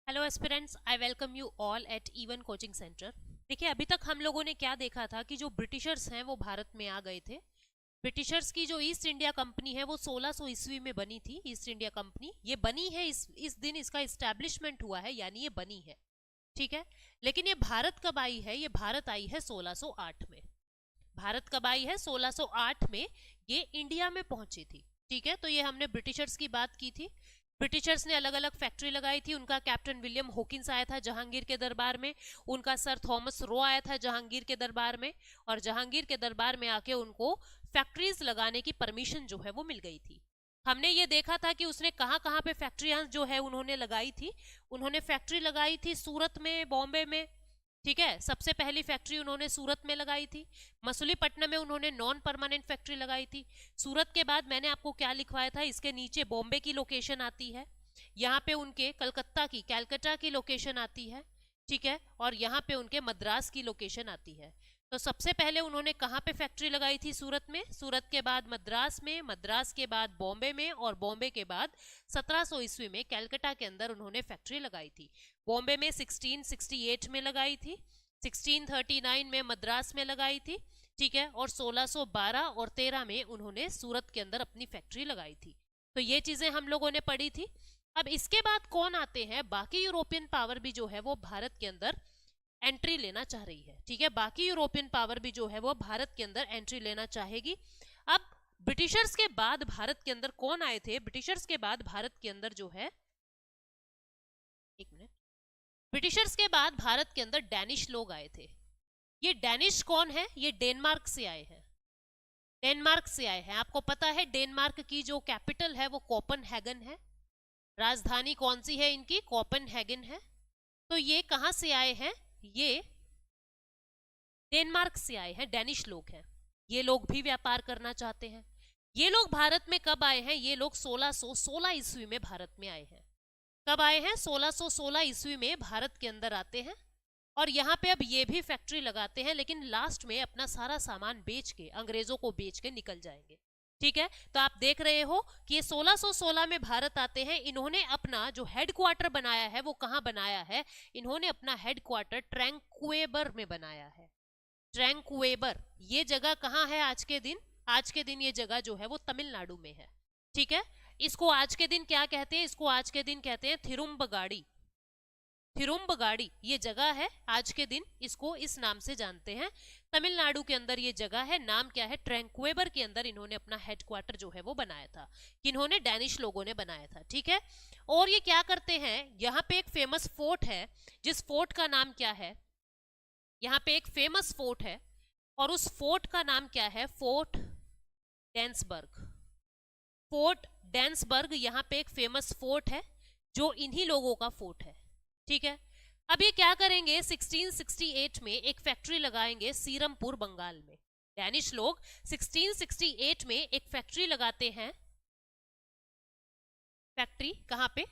Hello aspirants, I welcome you all at even coaching centre. देखिए, अभी तक हम लोगों ने क्या देखा था कि जो ब्रिटिशर्स हैं वो भारत में आ गए थे। ब्रिटिशर्स की जो ईस्ट इंडिया कंपनी है वो 1600 ईस्वी में बनी थी। ईस्ट इंडिया कंपनी ये बनी है, इस दिन इसका इस्टेब्लिशमेंट हुआ है, यानी ये बनी है। ठीक है। लेकिन ये भारत कब आई है? ये भारत आई है 1608 में। भारत कब आई है? 1608 में ये इंडिया में पहुंची थी। ठीक है, तो ये हमने ब्रिटिशर्स की बात की थी। ब्रिटिशर्स ने अलग अलग फैक्ट्री लगाई थी। उनका कैप्टन विलियम हॉकिंस आया था जहांगीर के दरबार में। उनका सर थॉमस रो आया था जहांगीर के दरबार में, और जहांगीर के दरबार में आके उनको फैक्ट्रीज लगाने की परमिशन जो है वो मिल गई थी। हमने ये देखा था कि उसने कहाँ कहाँ पे फैक्ट्रियां जो है उन्होंने लगाई थी। उन्होंने फैक्ट्री लगाई थी सूरत में, बॉम्बे में। ठीक है, सबसे पहली फैक्ट्री उन्होंने सूरत में लगाई थी। मसूलीपट्टनम में उन्होंने नॉन परमानेंट फैक्ट्री लगाई थी। सूरत के बाद मैंने आपको क्या लिखवाया था, इसके नीचे बॉम्बे की लोकेशन आती है। यहाँ पे उनके कलकत्ता की, कैलकाटा की लोकेशन आती है। ठीक है, और यहाँ पे उनके मद्रास की लोकेशन आती है। तो सबसे पहले उन्होंने कहाँ पे फैक्ट्री लगाई थी? सूरत में। सूरत के बाद मद्रास में, मद्रास के बाद बॉम्बे में, और बॉम्बे के बाद 1700 ईस्वी में कैलकाटा के अंदर उन्होंने फैक्ट्री लगाई थी। बॉम्बे में 1668 में लगाई थी, 1639 में मद्रास में लगाई थी। ठीक है, और 1612 और 13 में उन्होंने सूरत के अंदर अपनी फैक्ट्री लगाई थी। तो ये चीजें हम लोगों ने पढ़ी थी। अब इसके बाद कौन आते हैं? बाकी यूरोपियन पावर भी जो है वो भारत के अंदर एंट्री लेना चाह रही है। ठीक है, बाकी यूरोपियन पावर भी जो है वो भारत के अंदर एंट्री लेना चाहेगी। अब ब्रिटिशर्स के बाद भारत के अंदर कौन आए थे? ब्रिटिशर्स के बाद भारत के अंदर जो है, एक मिनट, ब्रिटिशर्स के बाद भारत के अंदर डैनिश लोग आए थे। ये डैनिश कौन है? ये डेनमार्क से आए हैं। डेनमार्क से आए हैं। आपको पता है डेनमार्क की जो कैपिटल है वो कोपनहेगन है। राजधानी कौन सी है इनकी? कोपनहेगन है। तो ये कहां से आए हैं? ये डेनमार्क से आए हैं, डैनिश लोग हैं। ये लोग भी व्यापार करना चाहते हैं। ये लोग भारत में कब आए हैं? ये लोग 1616 ईस्वी में भारत में आए हैं। कब आए हैं? 1616 ईस्वी में भारत के अंदर आते हैं। और यहाँ पे अब ये भी फैक्ट्री लगाते हैं, लेकिन लास्ट में अपना सारा सामान बेच के, अंग्रेजों को बेच के निकल जाएंगे। ठीक है, तो आप देख रहे हो कि ये 1616 में भारत आते हैं। इन्होंने अपना जो हेडक्वार्टर बनाया है वो कहाँ बनाया है? इन्होंने अपना हेडक्वार्टर ट्रैंक्वेबर में बनाया है। ट्रैंक्वेबर ये जगह कहाँ है आज के दिन? आज के दिन ये जगह जो है वो तमिलनाडु में है। ठीक है, इसको आज के दिन क्या कहते हैं? इसको आज के दिन कहते हैं थिरुम्बगाड़ी। थिरुम्बगाड़ी ये जगह है, आज के दिन इसको इस नाम से जानते हैं। तमिलनाडु के अंदर ये जगह है, नाम क्या है? ट्रैंक्वेबर के अंदर इन्होंने अपना हेडक्वार्टर जो है वो बनाया था। किन्होंने? डैनिश लोगों ने बनाया था। ठीक है, और ये क्या करते हैं? यहाँ पे एक फेमस फोर्ट है, जिस फोर्ट का नाम क्या है? यहाँ पे एक फेमस फोर्ट है, और उस फोर्ट का नाम क्या है? फोर्ट डेंसबर्ग। फोर्ट डेंसबर्ग यहाँ पे एक फेमस फोर्ट है, जो इन्हीं लोगों का फोर्ट है। ठीक है, अब ये क्या करेंगे? 1668 में एक फैक्ट्री लगाएंगे सीरमपुर, बंगाल में। डैनिश लोग 1668 में एक फैक्ट्री लगाते हैं। फैक्ट्री कहाँ पे?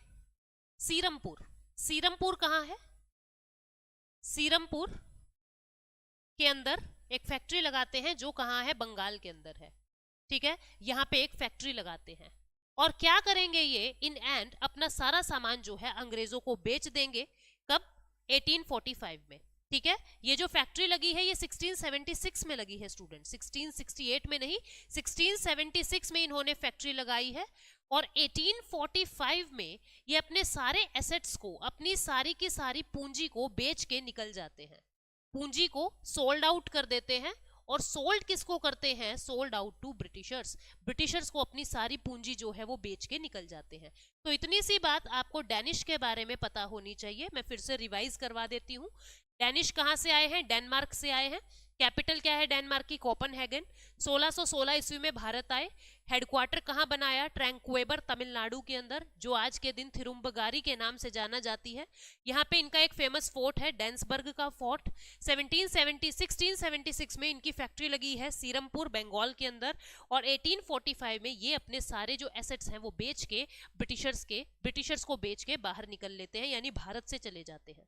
सीरमपुर। सीरमपुर कहाँ है? सीरमपुर के अंदर एक फैक्ट्री लगाते हैं, जो कहाँ है? बंगाल के अंदर है। ठीक है, यहाँ पे एक फैक्ट्री लगाते हैं, और क्या करेंगे? ये इन एंड अपना सारा सामान जो है अंग्रेजों को बेच देंगे। कब? 1845 में। ठीक है, ये जो फैक्ट्री लगी है ये 1676 में लगी है स्टूडेंट, 1668 में नहीं, 1676 में इन्होंने फैक्ट्री लगाई है। और 1845 में ये अपने सारे एसेट्स को, अपनी सारी की सारी पूंजी को बेच के निकल जाते हैं। पूंजी को सोल्ड आउट कर देते हैं। और सोल्ड किसको करते हैं? Sold out to Britishers. Britishers को अपनी सारी पूंजी जो है वो बेच के निकल जाते हैं। तो इतनी सी बात आपको डैनिश के बारे में पता होनी चाहिए। मैं फिर से रिवाइज करवा देती हूँ। डैनिश कहाँ से आए हैं? डेनमार्क से आए हैं। कैपिटल क्या है डेनमार्क की? कोपनहेगन। 1616 ईस्वी में भारत आए। हेडक्वार्टर कहाँ बनाया? ट्रैंक्वेबर, तमिलनाडु के अंदर, जो आज के दिन थिरुम्बगारी के नाम से जाना जाती है। यहाँ पे इनका एक फेमस फोर्ट है, डेंसबर्ग का फोर्ट। 1676 में इनकी फैक्ट्री लगी है सीरमपुर, बंगाल के अंदर। और 1845 में ये अपने सारे जो एसेट्स हैं वो बेच के ब्रिटिशर्स को बेच के बाहर निकल लेते हैं, यानी भारत से चले जाते हैं।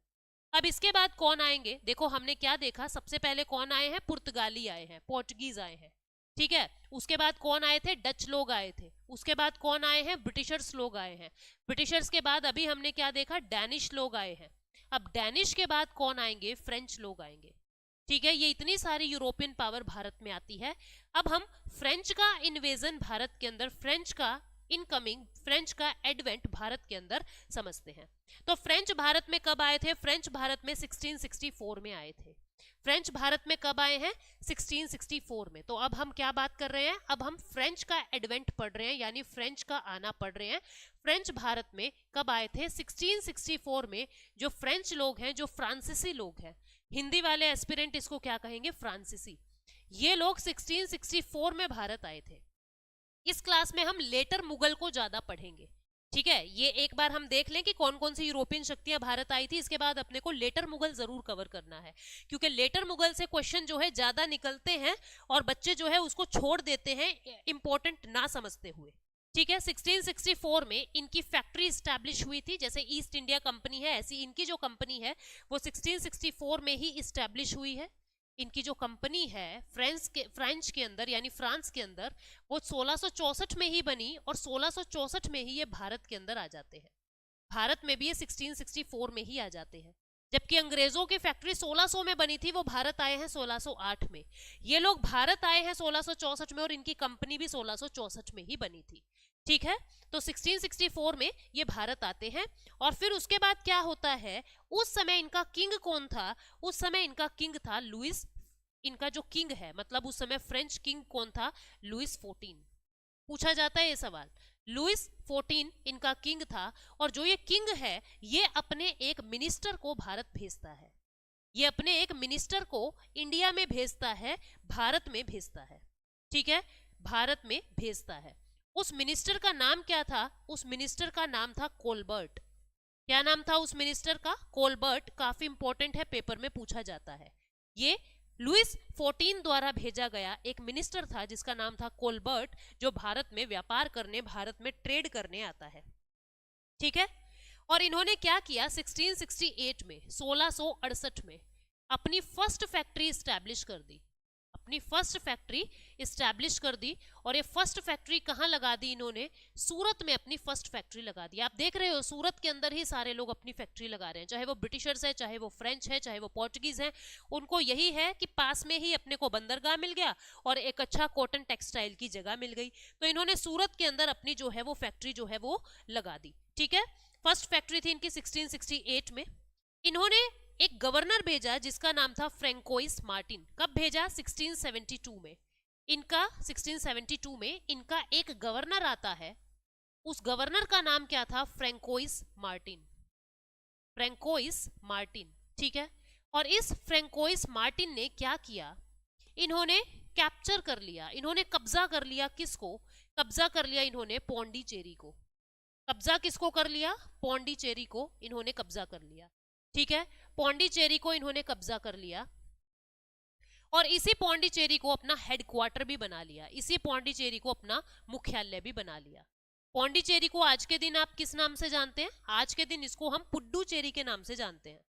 अब इसके बाद कौन आएंगे? देखो हमने क्या देखा, सबसे पहले कौन आए हैं? पुर्तगाली आए हैं, पोर्टुगीज आए हैं। ठीक है। उसके बाद कौन आए थे? डच लोग आए थे। उसके बाद कौन आए हैं? ब्रिटिशर्स लोग आए हैं। ब्रिटिशर्स के बाद अभी हमने क्या देखा? डैनिश लोग आए हैं। अब डैनिश के बाद कौन आएंगे? फ्रेंच लोग आएंगे। ठीक है, ये इतनी सारी यूरोपियन पावर भारत में आती है। अब हम फ्रेंच का इन्वेजन भारत के अंदर, फ्रेंच का इनकमिंग, फ्रेंच का एडवेंट भारत के अंदर समझते हैं। तो फ्रेंच भारत में कब आए थे? फ्रेंच भारत में 1664 में आए थे। फ्रेंच भारत में कब आए हैं? 1664 में। तो अब हम क्या बात कर रहे हैं? अब हम फ्रेंच का एडवेंट पढ़ रहे हैं, यानी फ्रेंच का आना पढ़ रहे हैं। फ्रेंच भारत में कब आए थे? 1664 में। जो फ्रेंच लोग हैं, जो फ्रांसीसी लोग हैं, हिंदी वाले एस्पिरेंट इसको क्या कहेंगे? फ्रांसीसी। ये लोग 1664 में भारत आए थे। इस क्लास में हम लेटर मुगल को ज्यादा पढ़ेंगे। ठीक है, ये एक बार हम देख लें कि कौन कौन सी यूरोपियन शक्तियां भारत आई थी। इसके बाद अपने को लेटर मुगल जरूर कवर करना है, क्योंकि लेटर मुगल से क्वेश्चन जो है ज्यादा निकलते हैं और बच्चे जो है उसको छोड़ देते हैं इंपॉर्टेंट ना समझते हुए। ठीक है, 1664 में इनकी फैक्ट्री स्टैब्लिश हुई थी। जैसे ईस्ट इंडिया कंपनी है, ऐसी इनकी जो कंपनी है वो 1664 में ही स्टैब्लिश हुई है। इनकी जो कंपनी है फ्रेंच के अंदर, यानी फ्रांस के अंदर, वो 1664 में ही बनी और 1664 में ही ये भारत के अंदर आ जाते हैं। भारत में भी ये 1664 में ही आ जाते हैं। जबकि अंग्रेजों की फैक्ट्री 1600 में बनी थी, वो भारत आए हैं 1608 में। ये लोग भारत आए हैं 1664 में और इनकी कंपनी भी 1664 में ही बनी थी। ठीक है, तो 1664 में ये भारत आते हैं। और फिर उसके बाद क्या होता है? उस समय इनका किंग कौन था? उस समय इनका किंग था लुइस। इनका जो किंग है, मतलब उस समय फ्रेंच किंग कौन था? लुइस 14। पूछा जाता है ये सवाल। लुइस 14 इनका किंग था। और जो ये किंग है, ये अपने एक मिनिस्टर को भारत भेजता है। ये अपने एक मिनिस्टर को इंडिया में भेजता है, भारत में भेजता है। ठीक है, भारत में भेजता है। उस मिनिस्टर का नाम क्या था? उस मिनिस्टर का नाम था कोलबर्ट। क्या नाम था उस मिनिस्टर का? कोलबर्ट। काफी इंपॉर्टेंट है, पेपर में पूछा जाता है। ये लुइस 14 द्वारा भेजा गया एक मिनिस्टर था जिसका नाम था कोलबर्ट, जो भारत में व्यापार करने, भारत में ट्रेड करने आता है। ठीक है, और इन्होंने क्या किया? 1668 में, 1668 में अपनी फर्स्ट फैक्ट्री स्टैब्लिश कर दी। अपनी फर्स्ट फैक्ट्री स्टैब्लिश कर दी। और ये फर्स्ट फैक्ट्री कहां लगा दी इन्होंने? सूरत में अपनी फर्स्ट फैक्ट्री लगा दी। आप देख रहे हो, सूरत के अंदर ही सारे लोग अपनी फैक्ट्री लगा रहे हैं, चाहे वो ब्रिटिशर्स है, चाहे वो फ्रेंच है, चाहे वो पोर्चुगीज है। उनको यही है कि पास में ही अपने को बंदरगाह मिल गया और एक अच्छा कॉटन टेक्सटाइल की जगह मिल गई, तो इन्होंने सूरत के अंदर अपनी जो है वो फैक्ट्री जो है वो लगा दी। ठीक है, फर्स्ट फैक्ट्री थी इनकी 1668 में। इन्होंने एक गवर्नर भेजा जिसका नाम था फ्रैंकोइस मार्टिन। कब भेजा? 1672 में। इनका 1672 में इनका एक गवर्नर आता है। उस गवर्नर का नाम क्या था? François Martin. François Martin. ठीक है, और इस फ्रैंकोइस मार्टिन ने क्या किया? इन्होंने कैप्चर कर लिया, इन्होंने कब्जा कर लिया। किसको कब्जा कर लिया? इन्होंने पौंडीचेरी को। कब्जा किसको कर लिया? पौंडीचेरी को इन्होंने कब्जा कर लिया। ठीक है, पौंडीचेरी को इन्होंने कब्जा कर लिया और इसी पौंडीचेरी को अपना हेडक्वार्टर भी बना लिया, इसी पौंडीचेरी को अपना मुख्यालय भी बना लिया। पौंडीचेरी को आज के दिन आप किस नाम से जानते हैं? आज के दिन इसको हम पुडुचेरी के नाम से जानते हैं।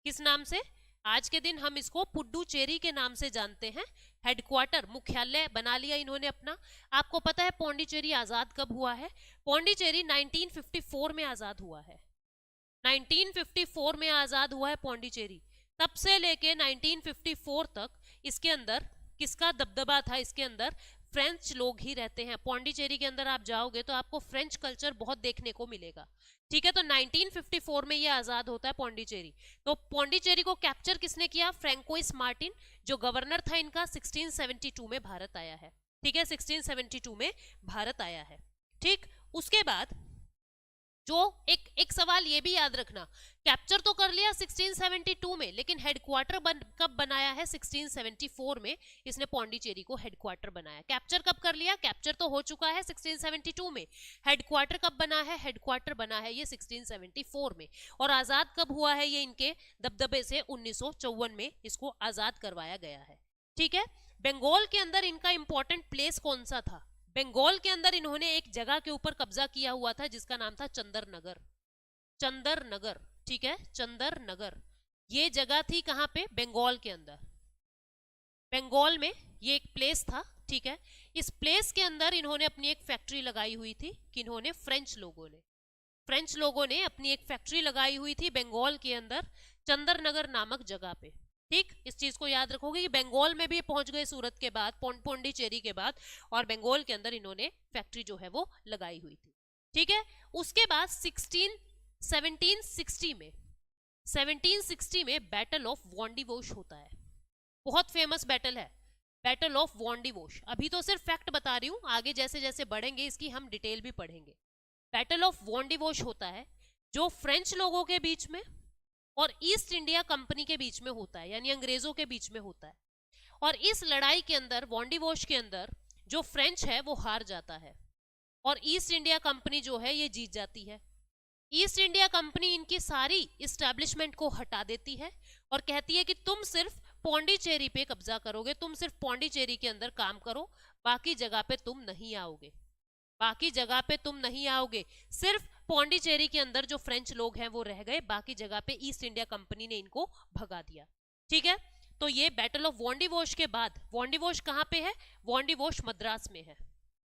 किस नाम से? आज के दिन हम इसको पुडुचेरी के नाम से जानते हैं। हेडक्वार्टर, मुख्यालय बना लिया इन्होंने अपना। आपको पता है पौंडीचेरी आजाद कब हुआ है? पौंडीचेरी 1954 में आजाद हुआ है। 1954 में आजाद हुआ है पौंडीचेरी। तब से लेके 1954 तक इसके अंदर किसका दबदबा था? इसके अंदर फ्रेंच लोग ही रहते हैं। पौंडीचेरी के अंदर आप जाओगे तो आपको फ्रेंच कल्चर बहुत देखने को मिलेगा। ठीक है, तो 1954 में ये आजाद होता है पौंडीचेरी। तो पौंडीचेरी को कैप्चर किसने किया? फ्रैंकोइस मार्टिन, जो गवर्नर था इनका। 1672 में भारत आया है। ठीक है, 1672 में भारत आया है। ठीक, उसके बाद जो एक सवाल ये भी याद रखना, कैप्चर तो कर लिया 1672 में, लेकिन हेडक्वार्टर कब बनाया है? 1674 में इसने पौंडीचेरी को हेडक्वार्टर बनाया। कैप्चर कब कर लिया? कैप्चर तो हो चुका है 1672 में। हेडक्वार्टर कब बना है? हेडक्वार्टर बना है ये 1674 में। और आजाद कब हुआ है ये इनके दबदबे से? 1954 में इसको आजाद करवाया गया है। ठीक है, बंगाल के अंदर इनका इंपॉर्टेंट प्लेस कौन सा था? बंगाल के अंदर इन्होंने एक जगह के ऊपर कब्जा किया हुआ था जिसका नाम था चंदरनगर। चंदरनगर, ठीक है, चंदरनगर। ये जगह थी कहां पे? बंगाल के अंदर। बंगाल में ये एक प्लेस था ठीक है। इस प्लेस के अंदर इन्होंने अपनी एक फैक्ट्री लगाई हुई थी, किन्होंने, फ्रेंच लोगों ने अपनी एक फैक्ट्री लगाई हुई थी बंगाल के अंदर, चंदरनगर नामक जगह पे। ठीक, इस चीज को याद रखोगे कि बंगाल में भी पहुंच गए सूरत के बाद, पौंडीचेरी के बाद, और बंगाल के अंदर इन्होंने फैक्ट्री जो है वो लगाई हुई थी। ठीक है। उसके बाद 1760 में बैटल ऑफ वॉन्डिवोश होता है। बहुत फेमस बैटल है, बैटल ऑफ वॉन्डिवोश। अभी तो सिर्फ फैक्ट बता रही हूं, आगे जैसे जैसे बढ़ेंगे इसकी हम डिटेल भी पढ़ेंगे। बैटल ऑफ वॉन्डिवोश होता है जो फ्रेंच लोगों के बीच में और ईस्ट इंडिया कंपनी के बीच में होता है, यानी अंग्रेजों के बीच में होता है। और इस लड़ाई के अंदर, वॉन्डिवोश के अंदर, जो फ्रेंच है वो हार जाता है और ईस्ट इंडिया कंपनी जो है ये जीत जाती है। ईस्ट इंडिया कंपनी इनकी सारी इस्टेब्लिशमेंट को हटा देती है और कहती है कि तुम सिर्फ पौंडीचेरी पे कब्जा करोगे, तुम सिर्फ पौंडीचेरी के अंदर काम करो, बाकी जगह पे तुम नहीं आओगे, बाकी जगह पे तुम नहीं आओगे। सिर्फ पौंडीचेरी के अंदर जो फ्रेंच लोग हैं वो रह गए, बाकी जगह पे ईस्ट इंडिया कंपनी ने इनको भगा दिया। ठीक है। तो ये बैटल ऑफ वॉन्डिवोश के बाद, वॉन्डिवोश कहाँ पे है? वॉन्डिवोश मद्रास में है।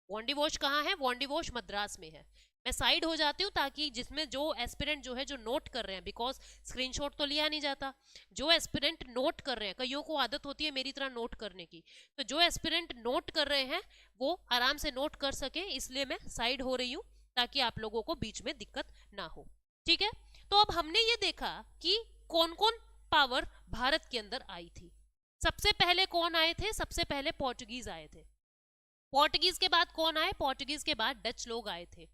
वॉन्डिवोश कहाँ है? वॉन्डिवोश मद्रास में है। मैं साइड हो जाती हूँ ताकि जिसमें जो एस्पिरेंट जो है जो नोट कर रहे हैं, बिकॉज स्क्रीनशॉट तो लिया नहीं जाता, जो एस्पिरेंट नोट कर रहे हैं, कईयों को आदत होती है मेरी तरह नोट करने की, तो जो एस्पिरेंट नोट कर रहे हैं वो आराम से नोट कर सके, इसलिए मैं साइड हो रही हूँ ताकि आप लोगों को बीच में दिक्कत ना हो। ठीक है। तो अब हमने ये देखा कि कौन कौन पावर भारत के अंदर आई थी। सबसे पहले कौन आए थे? सबसे पहले पोर्टुगीज आए थे। पोर्टुगीज के बाद कौन आए? पोर्टुगीज के बाद डच लोग आए थे।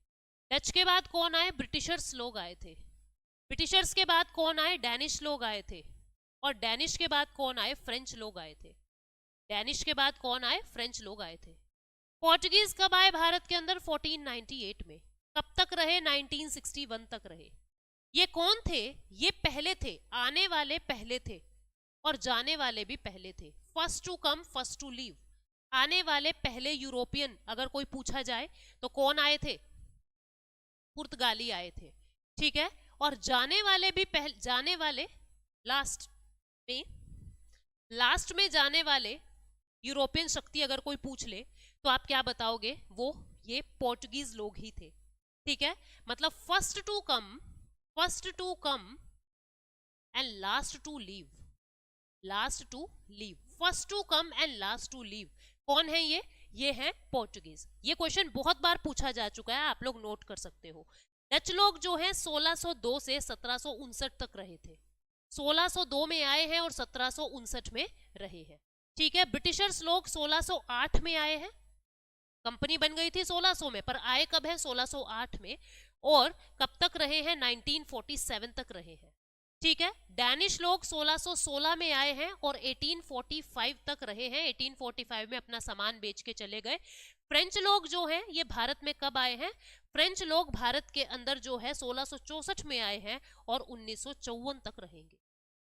डच के बाद कौन आए? ब्रिटिशर्स लोग आए थे। ब्रिटिशर्स के बाद कौन आए? डैनिश लोग आए थे। और डैनिश के बाद कौन आए? फ्रेंच लोग आए थे। डैनिश के बाद कौन आए? फ्रेंच लोग आए थे। पोर्टुगीज कब आए भारत के अंदर? 1498 में। कब तक रहे? 1961 तक रहे। ये कौन थे? ये पहले थे, आने वाले पहले थे और जाने वाले भी पहले थे। First to come first to leave, आने वाले पहले यूरोपियन अगर कोई पूछा जाए तो कौन आए थे? पुर्तगाली आए थे। ठीक है। और जाने वाले भी जाने वाले लास्ट में जाने वाले यूरोपियन शक्ति अगर कोई पूछ ले तो आप क्या बताओगे? वो ये पोर्टुगीज लोग ही थे। ठीक है। मतलब first to come and last to leave, first to come and last to leave. कौन है ये? ये है पोर्टुगीज। ये क्वेश्चन बहुत बार पूछा जा चुका है, आप लोग नोट कर सकते हो। डच लोग जो हैं 1602 से 1759 तक रहे थे। 1602 में आए हैं और 1759 में रहे हैं। ठीक है। ब्रिटिशर्स लोग 1608 में आए हैं, कंपनी बन गई थी 1600 में, पर आए कब है? 1608 में। और कब तक रहे हैं? 1947 तक रहे हैं। ठीक है। डैनिश लोग 1616 में आए हैं और 1845 तक रहे हैं। 1845 में अपना सामान बेच के चले गए। फ्रेंच लोग जो हैं ये भारत में कब आए हैं? फ्रेंच लोग भारत के अंदर जो है 1664 में आए हैं और 1954 तक रहेंगे।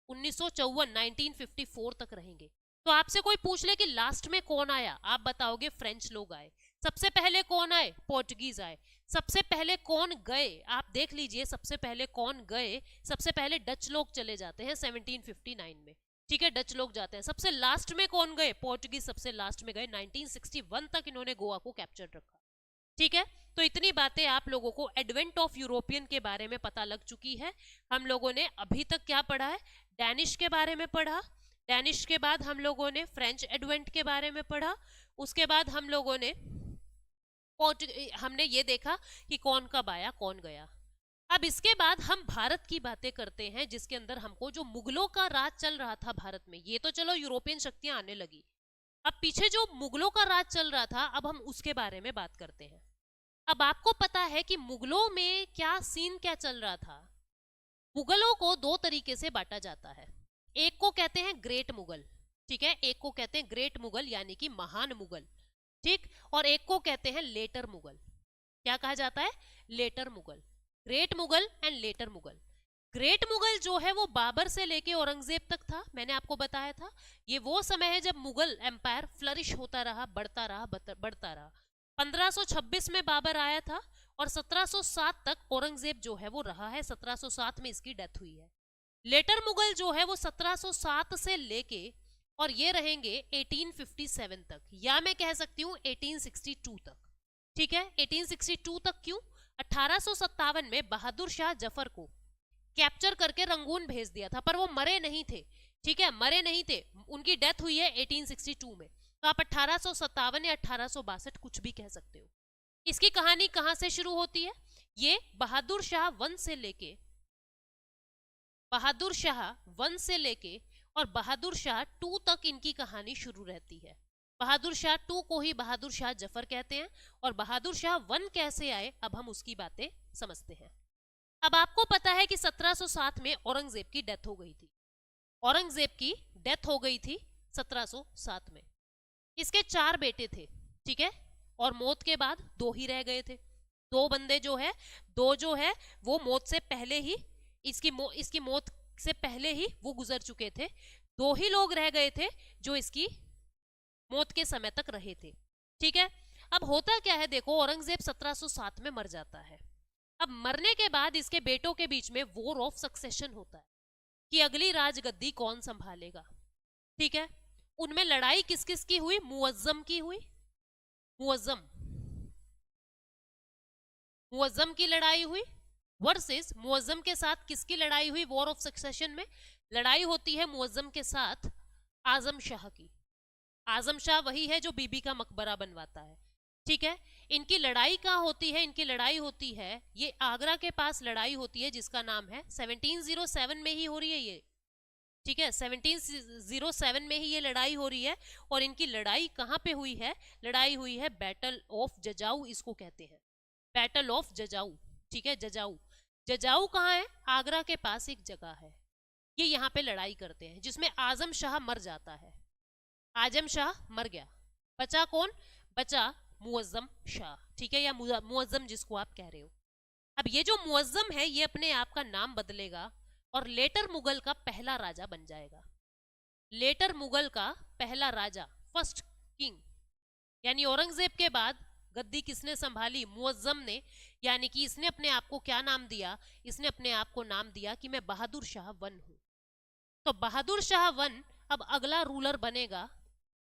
1954 तक रहेंगे। तो आपसे कोई पूछ ले कि लास्ट में कौन आया, आप बताओगे फ्रेंच लोग आए। सबसे पहले कौन आए? पोर्टुगीज आए। सबसे पहले कौन गए? आप देख लीजिए, सबसे पहले कौन गए? सबसे पहले डच लोग चले जाते हैं 1759 में। ठीक है, डच लोग जाते हैं। सबसे लास्ट में कौन गए? पोर्टुगीज सबसे लास्ट में गए। 1961 तक इन्होंने गोवा को कैप्चर रखा। ठीक है। तो इतनी बातें आप लोगों को एडवेंट ऑफ यूरोपियन के बारे में पता लग चुकी है। हम लोगों ने अभी तक क्या पढ़ा है? डैनिश के बारे में पढ़ा। डैनिश के बाद हम लोगों ने फ्रेंच एडवेंट के बारे में पढ़ा। उसके बाद हम लोगों ने हमने ये देखा कि कौन कब आया कौन गया। अब इसके बाद हम भारत की बातें करते हैं, जिसके अंदर हमको जो मुगलों का राज चल रहा था भारत में, ये तो चलो यूरोपियन शक्तियां आने लगी, अब पीछे जो मुगलों का राज चल रहा था, अब हम उसके बारे में बात करते हैं। अब आपको पता है कि मुगलों में क्या सीन क्या चल रहा था। मुगलों को दो तरीके से बांटा जाता है। एक को कहते हैं ग्रेट मुगल, ठीक है, एक को कहते हैं ग्रेट मुगल यानी कि महान मुगल, ठीक, और एक को कहते हैं लेटर मुगल। क्या कहा जाता है? Later Mughal. Great Mughal and later Mughal. Great Mughal जो है वो बाबर से लेके औरंगजेब तक था, मैंने आपको बताया था। ये वो समय है जब मुगल एम्पायर फ्लरिश होता रहा, बढ़ता रहा। 1526 में बाबर आया था और 1707 तक औरंगजेब जो है वो रहा है। 1707 में इसकी डेथ हुई है। लेटर मुगल जो है वो 1707 से लेके और ये रहेंगे 1857 तक, या मैं कह सकती हूँ 1862 तक। ठीक है, 1862 तक क्यों? 1857 में बहादुर शाह जफर को कैप्चर करके रंगून भेज दिया था, पर वो मरे नहीं थे। ठीक है, मरे नहीं थे, उनकी डेथ हुई है 1862 में। तो आप 1857 या 1862 कुछ भी कह सकते हो। इसकी कहानी कहां से शुरू होती है? ये बहादुर शाह वन से लेके और बहादुर शाह 2 तक इनकी कहानी शुरू रहती है। बहादुर शाह 2 को ही बहादुर शाह जफर कहते हैं, और बहादुर शाह 1 कैसे आए, अब हम उसकी बातें समझते हैं। अब आपको पता है कि 1707 में औरंगजेब की डेथ हो गई थी। औरंगजेब की डेथ हो गई थी 1707 में। इसके 4 बेटे थे, ठीक है, और मौत के बाद 2 ही रह गए थे। 2 बंदे जो है, 2 जो है वो मौत से पहले ही, इसकी मौत से पहले ही वो गुजर चुके थे। 2 ही लोग रह गए थे जो इसकी मौत के समय तक रहे थे। ठीक है, अब होता क्या है, देखो औरंगजेब 1707 में मर जाता है। अब मरने के बाद इसके बेटों के बीच में वॉर ऑफ सक्सेशन होता है कि अगली राजगद्दी कौन संभालेगा। ठीक है, उनमें लड़ाई किस किस की हुई? मुअज्जम की हुई। मुअज्जम की लड़ाई हुई वर्सेस मुअज्जम के साथ किसकी लड़ाई हुई? वॉर ऑफ सक्सेशन में लड़ाई होती है मुअज्जम के साथ आजम शाह की। आजम शाह वही है जो बीबी का मकबरा बनवाता है। ठीक है, इनकी लड़ाई कहाँ होती है? इनकी लड़ाई होती है, ये आगरा के पास लड़ाई होती है जिसका नाम है 1707 में ही हो रही है ये। ठीक है, 1707 में ही ये लड़ाई हो रही है। और इनकी लड़ाई कहाँ पे हुई है? लड़ाई हुई है बैटल ऑफ जजाऊ, इसको कहते हैं बैटल ऑफ जजाऊ। ठीक है, जजाऊ कहाँ है? आगरा के पास एक जगह है, ये यहाँ पे लड़ाई करते हैं जिसमें आजम शाह मर जाता है। आजम शाह मर गया, बचा कौन? बचा मुअज्जम शाह। ठीक है, या मुअज्जम जिसको आप कह रहे हो। अब ये जो मुअज्जम है ये अपने आप का नाम बदलेगा और लेटर मुगल का पहला राजा बन जाएगा। लेटर मुगल का पहला राजा, फर्स्ट किंग, यानी औरंगजेब के बाद गद्दी किसने संभाली? मुअज्जम ने। यानी कि इसने अपने आप को क्या नाम दिया? इसने अपने आप को नाम दिया कि मैं बहादुर शाह 1 हूं। तो बहादुर शाह 1 अब अगला रूलर बनेगा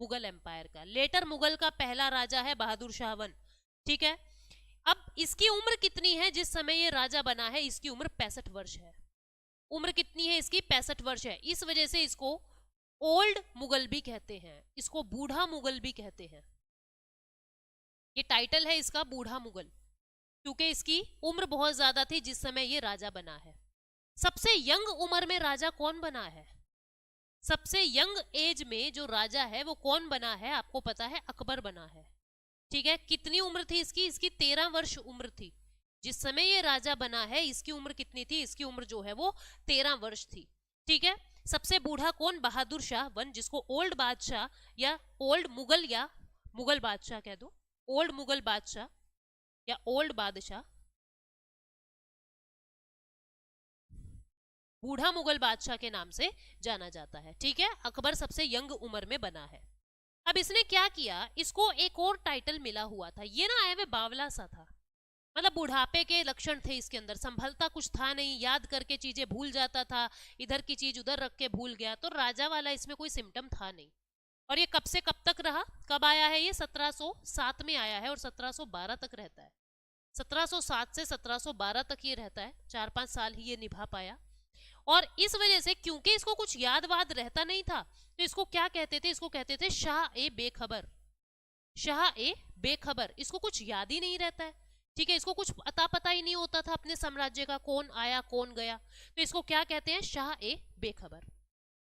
मुगल एम्पायर का। लेटर मुगल का पहला राजा है बहादुर शाह 1। ठीक है, अब इसकी उम्र कितनी है जिस समय ये राजा बना है? इसकी उम्र 65 वर्ष है। उम्र कितनी है इसकी? 65 वर्ष है। इस वजह से इसको ओल्ड मुगल भी कहते हैं, इसको बूढ़ा मुगल भी कहते हैं। ये टाइटल है इसका, बूढ़ा मुगल, क्योंकि इसकी उम्र बहुत ज्यादा थी जिस समय ये राजा बना है। सबसे यंग उम्र में राजा कौन बना है? सबसे यंग एज में जो राजा है वो कौन बना है? आपको पता है, अकबर बना है। ठीक है, कितनी उम्र थी इसकी? इसकी 13 वर्ष उम्र थी जिस समय ये राजा बना है। इसकी उम्र कितनी थी? इसकी उम्र जो है वो 13 वर्ष थी। ठीक है, सबसे बूढ़ा कौन? बहादुर शाह 1, जिसको ओल्ड बादशाह या ओल्ड मुगल या मुगल बादशाह कह दो, ओल्ड मुगल बादशाह या ओल्ड बादशाह, बूढ़ा मुगल बादशाह के नाम से जाना जाता है। ठीक है, अकबर सबसे यंग उम्र में बना है। अब इसने क्या किया, इसको एक और टाइटल मिला हुआ था। ये ना आया हुए बावला सा था, मतलब बुढ़ापे के लक्षण थे इसके अंदर, संभलता कुछ था नहीं, याद करके चीजें भूल जाता था, इधर की चीज उधर रख के भूल गया। तो राजा वाला इसमें कोई सिम्टम था नहीं। और ये कब से कब तक रहा? कब आया है ये? 1707 में आया है और 1712 तक रहता है। 1707 से 1712 तक ये रहता है, 4-5 साल ही ये निभा पाया। और इस वजह से, क्योंकि इसको कुछ याद वाद रहता नहीं था, तो इसको क्या कहते थे? इसको कहते थे शाह ए बेखबर। शाह ए बेखबर, इसको कुछ याद ही नहीं रहता है। ठीक है, इसको कुछ अता पता ही नहीं होता था अपने साम्राज्य का, कौन आया कौन गया, तो इसको क्या कहते हैं? शाह ए बेखबर।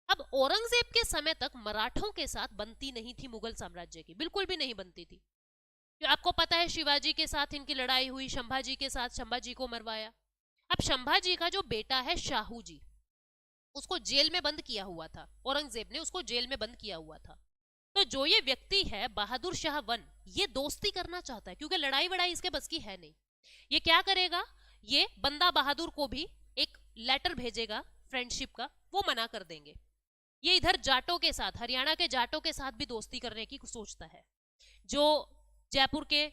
अब औरंगजेब के समय तक मराठों के साथ बनती नहीं थी मुगल साम्राज्य की, बिल्कुल भी नहीं बनती थी। तो आपको पता है शिवाजी के साथ इनकी लड़ाई हुई, संभाजी के साथ, संभाजी को मरवाया। अब संभाजी का जो बेटा है शाहू जी, उसको जेल में बंद किया हुआ था, औरंगजेब ने उसको जेल में बंद किया हुआ था। तो जो ये व्यक्ति है बहादुर शाह 1, ये दोस्ती करना चाहता है, क्योंकि लड़ाई वड़ाई इसके बस की है नहीं। ये क्या करेगा, ये बंदा बहादुर को भी एक लेटर भेजेगा फ्रेंडशिप का, वो मना कर देंगे। ये इधर जाटों के साथ, हरियाणा के जाटों के साथ भी दोस्ती करने की सोचता है। जो जयपुर के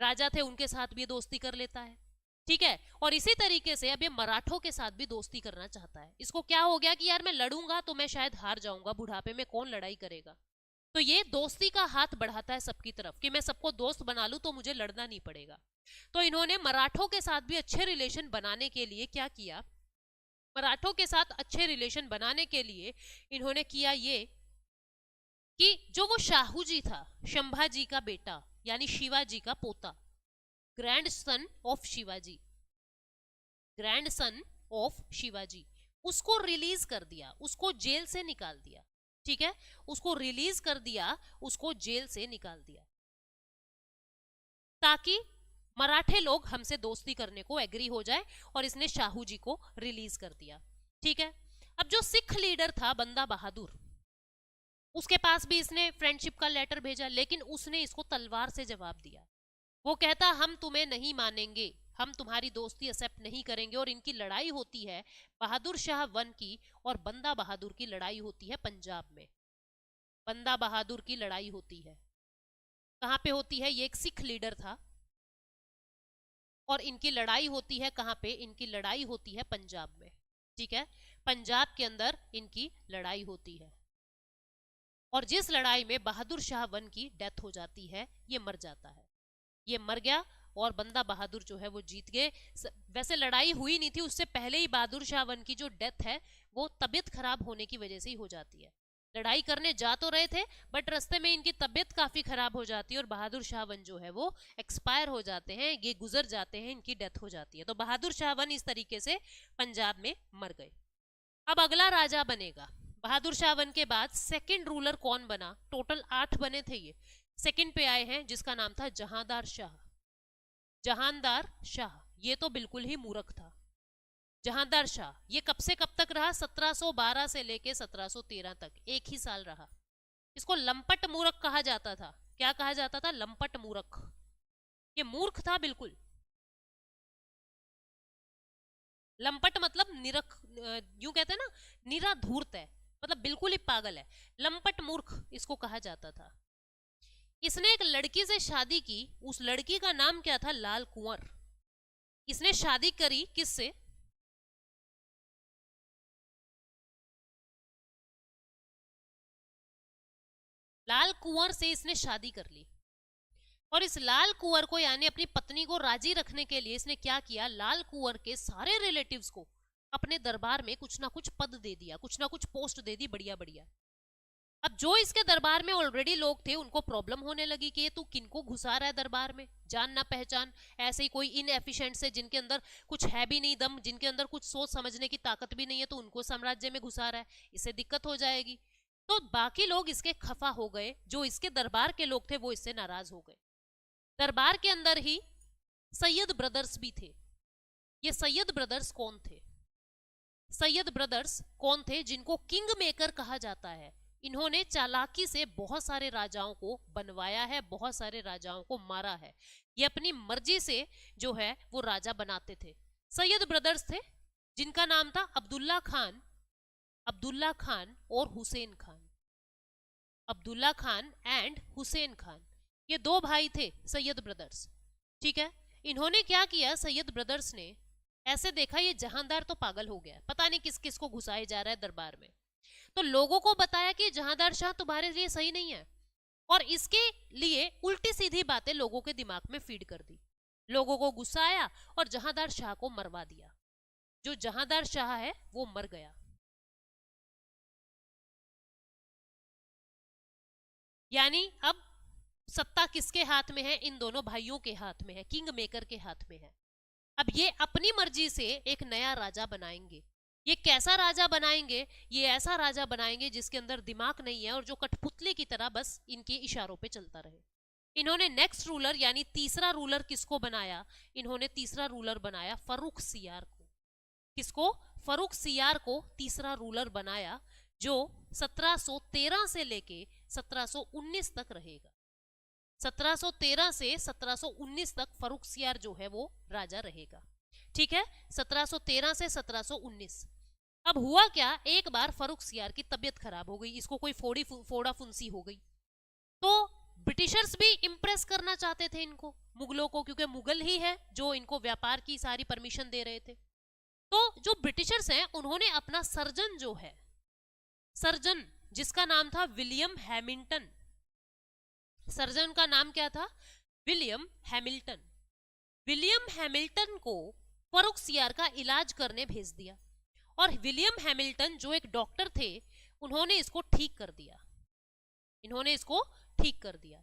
राजा थे उनके साथ भी दोस्ती कर लेता है। ठीक है। और इसी तरीके से अब ये मराठों के साथ भी दोस्ती करना चाहता है। इसको क्या हो गया कि यार मैं लड़ूंगा तो मैं शायद हार जाऊंगा, बुढ़ापे में कौन लड़ाई करेगा। तो ये दोस्ती का हाथ बढ़ाता है सबकी तरफ कि मैं सबको दोस्त बना लूं तो मुझे लड़ना नहीं पड़ेगा। तो इन्होंने मराठों के साथ भी अच्छे रिलेशन बनाने के लिए क्या किया, मराठों के साथ अच्छे रिलेशन बनाने के लिए इन्होंने किया ये कि जो वो शाहू जी था, शंभाजी का बेटा यानी शिवाजी का पोता, grand son of Shivaji, grand son of Shivaji, उसको रिलीज कर दिया, उसको जेल से निकाल दिया। ठीक है, उसको रिलीज कर दिया, उसको जेल से निकाल दिया, ताकि मराठे लोग हमसे दोस्ती करने को एग्री हो जाए, और इसने शाहू जी को रिलीज कर दिया। ठीक है। अब जो सिख लीडर था बंदा बहादुर, उसके पास भी इसने फ्रेंडशिप का लेटर भेजा, लेकिन उसने इसको तलवार से जवाब दिया। वो कहता हम तुम्हें नहीं मानेंगे, हम तुम्हारी दोस्ती एक्सेप्ट नहीं करेंगे। और इनकी लड़ाई होती है बहादुर शाह वन की, और बंदा बहादुर की लड़ाई होती है पंजाब में। बंदा बहादुर की लड़ाई होती है कहां पे होती है, ये एक सिख लीडर था, और इनकी लड़ाई होती है कहां पे, इनकी लड़ाई होती है पंजाब में। ठीक है, पंजाब के अंदर इनकी लड़ाई होती है, और जिस लड़ाई में बहादुर शाह वन की डेथ हो जाती है, ये मर जाता है, ये मर गया, और बंदा बहादुर जो है वो जीत गए। वैसे लड़ाई हुई नहीं थी, उससे पहले ही बहादुर शाह वन की जो डेथ है वो तबीयत खराब होने की वजह से ही हो जाती है। लड़ाई करने जा तो रहे थे, बट रास्ते में इनकी तबीयत काफी खराब हो जाती है, और बहादुर शाह वन जो है वो एक्सपायर हो जाते हैं, ये गुजर जाते हैं, इनकी डेथ हो जाती है। तो बहादुर शाह वन इस तरीके से पंजाब में मर गए। अब अगला राजा बनेगा बहादुर शाह वन के बाद सेकंड रूलर कौन बना, टोटल 8 बने थे, ये सेकंड पे आए हैं, जिसका नाम था जहांदार शाह। जहांदार शाह ये तो बिल्कुल ही मूर्ख था। जहांदार शाह ये कब से कब तक रहा, 1712 से लेके 1713 तक, एक ही साल रहा। इसको लंपट मूर्ख कहा जाता था। क्या कहा जाता था, लंपट मूर्ख। ये मूर्ख था बिल्कुल। लंपट मतलब निरख, यूं कहते हैं ना, निराधूर्त है, मतलब बिल्कुल ही पागल है, लंपट मूर्ख इसको कहा जाता था। इसने एक लड़की से शादी की, उस लड़की का नाम क्या था, लाल कुंवर। इसने शादी करी किससे, लाल कुंवर से इसने शादी कर ली। और इस लाल कुंवर को यानी अपनी पत्नी को राजी रखने के लिए इसने क्या किया, लाल कुंवर के सारे रिलेटिव्स को अपने दरबार में कुछ ना कुछ पद दे दिया, कुछ ना कुछ पोस्ट दे दी, बढ़िया बढ़िया। अब जो इसके दरबार में ऑलरेडी लोग थे उनको प्रॉब्लम होने लगी कि ये तू किनको घुसा रहा है दरबार में, जान ना पहचान, ऐसे ही कोई इनएफिशिएंट से जिनके अंदर कुछ है भी नहीं दम, जिनके अंदर कुछ सोच समझने की ताकत भी नहीं है, तो उनको साम्राज्य में घुसा रहा है, इससे दिक्कत हो जाएगी। तो बाकी लोग इसके खफा हो गए, जो इसके दरबार के लोग थे वो इससे नाराज हो गए। दरबार के अंदर ही सैयद ब्रदर्स भी थे। ये सैयद ब्रदर्स कौन थे, सैयद ब्रदर्स कौन थे, जिनको किंग मेकर कहा जाता है। इन्होंने चालाकी से बहुत सारे राजाओं को बनवाया है, बहुत सारे राजाओं को मारा है, ये अपनी मर्जी से जो है वो राजा बनाते थे। सैयद ब्रदर्स थे जिनका नाम था अब्दुल्ला खान, अब्दुल्ला खान और हुसैन खान, अब्दुल्ला खान एंड हुसैन खान, ये दो भाई थे सैयद ब्रदर्स। ठीक है, इन्होंने क्या किया, सैयद ब्रदर्स ने ऐसे देखा ये जहांदार तो पागल हो गया, पता नहीं किस किस को घुसाए जा रहा है दरबार में, तो लोगों को बताया कि जहांदार शाह तुम्हारे लिए सही नहीं है, और इसके लिए उल्टी सीधी बातें लोगों के दिमाग में फीड कर दी, लोगों को गुस्सा आया और जहांदार शाह को मरवा दिया। जो जहांदार शाह है वो मर गया। यानी अब सत्ता किसके हाथ में है, इन दोनों भाइयों के हाथ में है, किंग मेकर के हाथ में है। अब ये अपनी मर्जी से एक नया राजा बनाएंगे। ये कैसा राजा बनाएंगे, ये ऐसा राजा बनाएंगे जिसके अंदर दिमाग नहीं है और जो कठपुतली की तरह बस इनके इशारों पे चलता रहे। इन्होंने नेक्स्ट रूलर यानी तीसरा रूलर किसको बनाया, इन्होंने तीसरा रूलर बनाया फर्रुख सियार को। किसको, फर्रुख सियार को तीसरा रूलर बनाया, जो 1713 से लेके 1719 तक रहेगा। 1713 से 1719 तक फर्रुख सियार जो है वो राजा रहेगा। ठीक है, 1713 से 1719। अब हुआ क्या, एक बार फर्रुख सियार की तबीयत खराब हो गई, इसको कोई फोड़ा फुंसी हो गई, तो ब्रिटिशर्स भी इंप्रेस करना चाहते थे इनको, मुगलों को, क्योंकि मुगल ही है जो इनको व्यापार की सारी परमिशन दे रहे थे। तो जो ब्रिटिशर्स हैं उन्होंने अपना सर्जन जो है, सर्जन जिसका नाम था विलियम हैमिल्टन, सर्जन का नाम क्या था? William Hamilton. विलियम हैमिल्टन को फर्रुखसियार का इलाज करने भेज दिया और विलियम हैमिल्टन जो एक डॉक्टर थे उन्होंने इसको ठीक कर दिया, इन्होंने इसको ठीक कर दिया।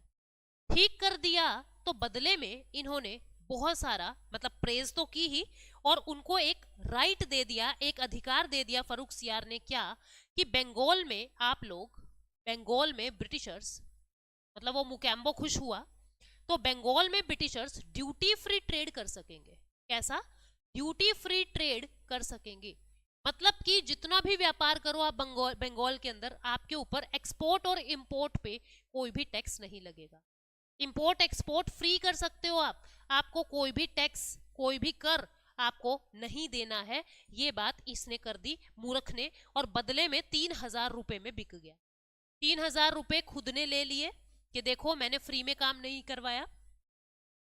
ठीक कर दिया तो बदले में इन्होंने बहुत सारा मतलब प्रेज तो की ही, और उनको एक राइट दे दिया, एक अधिकार दे दिया फर्रुखसियार ने, क्या कि बंगाल में आप लोग, बंगाल में ब्रिटिशर्स, मतलब वो मुकेम्बो खुश हुआ तो बंगाल में ब्रिटिशर्स ड्यूटी फ्री ट्रेड कर सकेंगे। कैसा? ड्यूटी फ्री ट्रेड कर सकेंगे, मतलब कि जितना भी व्यापार करो आप बंगाल के अंदर, आपके ऊपर एक्सपोर्ट और इंपोर्ट पे कोई भी टैक्स नहीं लगेगा। इंपोर्ट एक्सपोर्ट फ्री कर सकते हो आप, आपको कोई भी टैक्स, कोई भी कर आपको नहीं देना है। ये बात इसने कर दी मूर्ख ने, और बदले में 3,000 रुपए में बिक गया। 3,000 रुपए खुद ने ले लिए कि देखो मैंने फ्री में काम नहीं करवाया,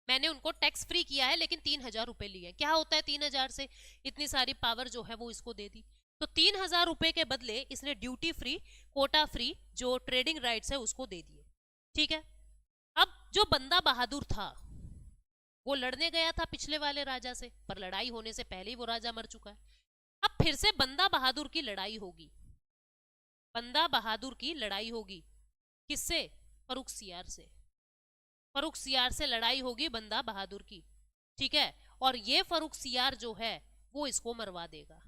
मैंने उनको टैक्स फ्री किया है, लेकिन 3,000 रुपए लिए। क्या होता है 3,000 से? इतनी सारी पावर जो है वो इसको दे दी। तो 3,000 रुपए के बदले इसने ड्यूटी फ्री, कोटा फ्री जो ट्रेडिंग राइट्स है उसको दे दिए। ठीक है। अब जो बंदा बहादुर था वो लड़ने गया था पिछले वाले राजा से, पर लड़ाई होने से पहले ही वो राजा मर चुका है। अब फिर से बंदा बहादुर की लड़ाई होगी, बंदा बहादुर की लड़ाई होगी। किससे? फर्रुखसियार से। फर्रुखसियार से लड़ाई होगी बंदा बहादुर की। ठीक है। और ये फर्रुखसियार जो है वो इसको मरवा देगा।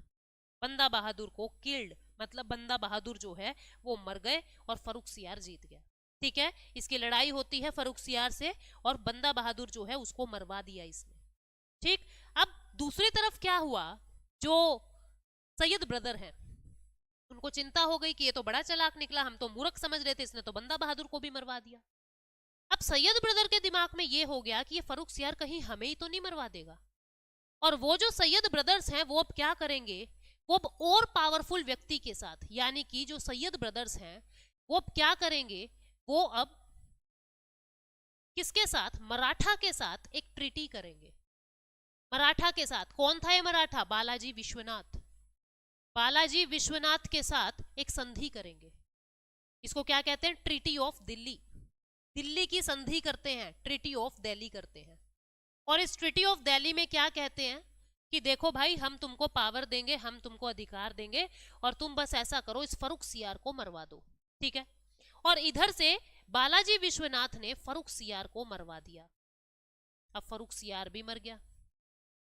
बंदा बहादुर को किल्ड, मतलब बंदा बहादुर जो है वो मर गए और फर्रुखसियार जीत गया। ठीक है। इसकी लड़ाई होती है फर्रुखसियार से और बंदा बहादुर जो है उसको मरवा दिया इसने। ठीक। अब दूसरी तरफ क्या हुआ, जो सैयद ब्रदर हैं उनको चिंता हो गई कि ये तो बड़ा चालाक निकला, हम तो मूर्ख समझ रहे थे, इसने तो बंदा बहादुर को भी मरवा दिया। अब सैयद ब्रदर के दिमाग में ये हो गया कि ये फर्रुखसियार कहीं हमें ही तो नहीं मरवा देगा। और वो जो सैयद ब्रदर्स हैं वो अब क्या करेंगे, वो अब और पावरफुल व्यक्ति के साथ, यानी कि जो सैयद ब्रदर्स हैं वो अब क्या करेंगे, वो अब किसके साथ? मराठा के साथ एक ट्रीटी करेंगे। मराठा के साथ। कौन था ये मराठा? बालाजी विश्वनाथ। बालाजी विश्वनाथ के साथ एक संधि करेंगे। इसको क्या कहते हैं? Treaty of Delhi. दिल्ली की संधि करते हैं, ट्रीटी ऑफ दिल्ली करते हैं। और इस ट्रीटी ऑफ दिल्ली में क्या कहते हैं कि देखो भाई, हम तुमको पावर देंगे, हम तुमको अधिकार देंगे, और तुम बस ऐसा करो, इस फर्रुखसियार को मरवा दो। ठीक है। और इधर से बालाजी विश्वनाथ ने फर्रुखसियार को मरवा दिया। अब फर्रुखसियार भी मर गया।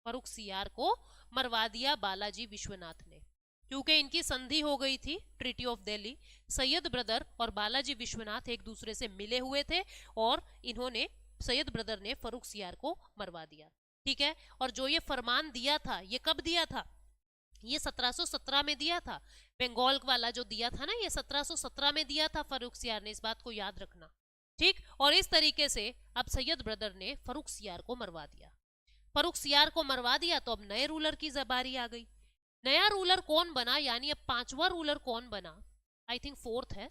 फर्रुखसियार को मरवा दिया बालाजी विश्वनाथ ने, क्योंकि इनकी संधि हो गई थी, treaty of Delhi. Syed brother और बालाजी विश्वनाथ एक दूसरे से मिले हुए थे और इन्होंने, सैयद ब्रदर ने फर्रुखसियार को मरवा दिया। ठीक है। और जो ये फरमान दिया था, ये कब दिया था? ये 1717 में दिया था। बंगाल वाला जो दिया था ना, ये 1717 में दिया था फर्रुखसियार ने, इस बात को याद रखना। ठीक। और इस तरीके से अब सैयद ब्रदर ने फर्रुखसियार को मरवा दिया। फर्रुखसियार को मरवा दिया तो अब नए रूलर की बारी आ गई। नया रूलर कौन बना, यानी अब पांचवा रूलर कौन बना? आई थिंक फोर्थ है।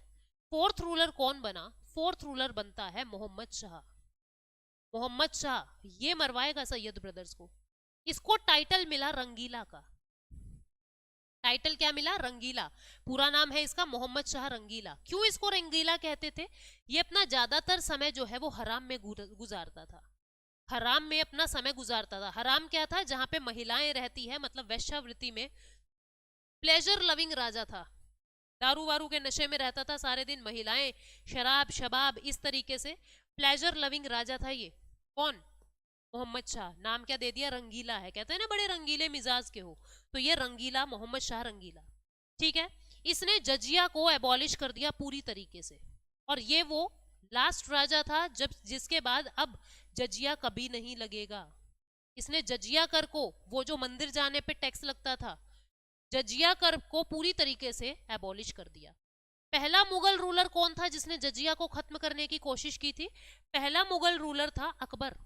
फोर्थ रूलर कौन बना? फोर्थ रूलर बनता है मोहम्मद शाह। मोहम्मद शाह ये मरवाएगा सैयद ब्रदर्स को। इसको टाइटल मिला रंगीला का। टाइटल क्या मिला? रंगीला। पूरा नाम है इसका मोहम्मद शाह रंगीला। क्यों इसको रंगीला कहते थे? ये अपना ज्यादातर समय जो है वो हराम में गुजारता था। हराम में अपना समय गुजारता था। हराम क्या था? जहां पे महिलाएं रहती है, मतलब वैश्यावृत्ति में। प्लेजर लविंग राजा था, दारू वारू के नशे में रहता था सारे दिन, महिलाएं, शराब शबाब, इस तरीके से प्लेजर लविंग राजा था ये। कौन? मोहम्मद शाह। नाम क्या दे दिया? रंगीला है। कहते हैं ना बड़े रंगीले मिजाज के हो, तो ये रंगीला, मोहम्मद शाह रंगीला। ठीक है। इसने जजिया को एबॉलिश कर दिया पूरी तरीके से, और ये वो लास्ट राजा था जब, जिसके बाद अब जजिया कभी नहीं लगेगा। इसने जजिया कर को, वो जो मंदिर जाने पे टैक्स लगता था, जजिया कर को पूरी तरीके से एबॉलिश कर दिया। पहला मुगल रूलर कौन था जिसने जजिया को खत्म करने की कोशिश की थी? पहला मुगल रूलर था अकबर।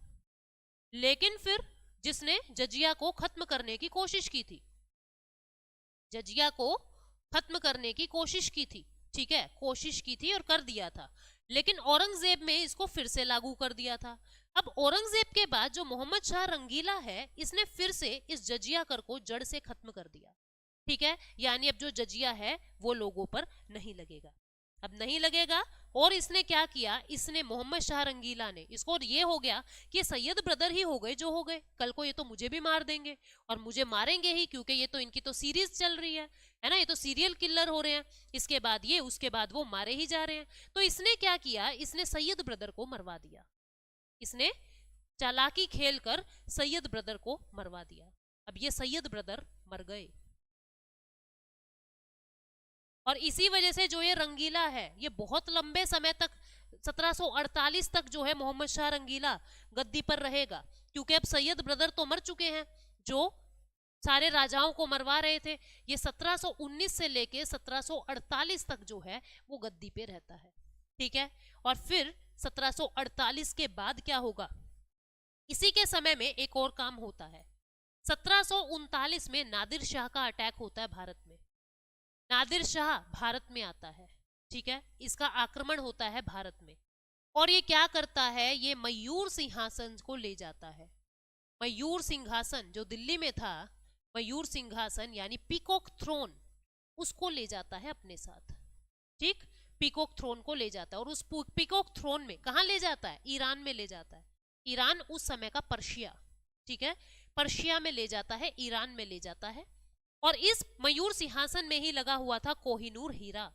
लेकिन फिर जिसने जजिया को खत्म करने की कोशिश की थी, जजिया को खत्म करने की कोशिश की थी, ठीक है, कोशिश की थी और कर दिया था, लेकिन औरंगजेब में इसको फिर से लागू कर दिया था। अब औरंगजेब के बाद जो मोहम्मद शाह रंगीला है, इसने फिर से इस जजिया कर को जड़ से खत्म कर दिया। ठीक है, यानी अब जो जजिया है वो लोगों पर नहीं लगेगा, अब नहीं लगेगा। और इसने क्या किया, इसने मोहम्मद शाह रंगीला ने, इसको ये हो गया कि सैयद ब्रदर ही हो गए जो हो गए, कल को ये तो मुझे भी मार देंगे, और मुझे मारेंगे ही, क्योंकि ये तो इनकी तो सीरीज चल रही है ना, ये तो सीरियल किलर हो रहे हैं, इसके बाद ये उसके बाद वो मारे ही जा रहे हैं। तो इसने क्या किया, इसने सैयद ब्रदर को मरवा दिया, इसने चालाकी खेलकर सैयद ब्रदर को मरवा दिया। अब ये सैयद ब्रदर मर गए, और इसी वजह से जो ये रंगीला है ये बहुत लंबे समय तक 1748 तक जो है मोहम्मद शाह रंगीला गद्दी पर रहेगा, क्योंकि अब सैयद ब्रदर तो मर चुके हैं जो सारे राजाओं को मरवा रहे थे। ये 1719 से लेके 1748 तक जो है वो गद्दी पे रहता है। ठीक है, और फिर 1748 के बाद क्या होगा, इसी के समय में एक और काम होता है। 1739 में नादिर शाह का अटैक होता है भारत में, नादिर शाह भारत में आता है। ठीक है, इसका आक्रमण होता है भारत में, और ये क्या करता है, ये मयूर सिंहासन को ले जाता है। मयूर सिंहासन जो दिल्ली में था, मयूर सिंहासन यानी पीकॉक थ्रोन, उसको ले जाता है अपने साथ। ठीक, पीकॉक थ्रोन को ले जाता है, और उस पीकॉक थ्रोन में कहाँ ले जाता है, ईरान में ले जाता है। ईरान उस समय का पर्शिया, ठीक है, पर्शिया में ले जाता है, ईरान में ले जाता है। और इस मयूर सिंहासन में ही लगा हुआ था कोहिनूर हीरा,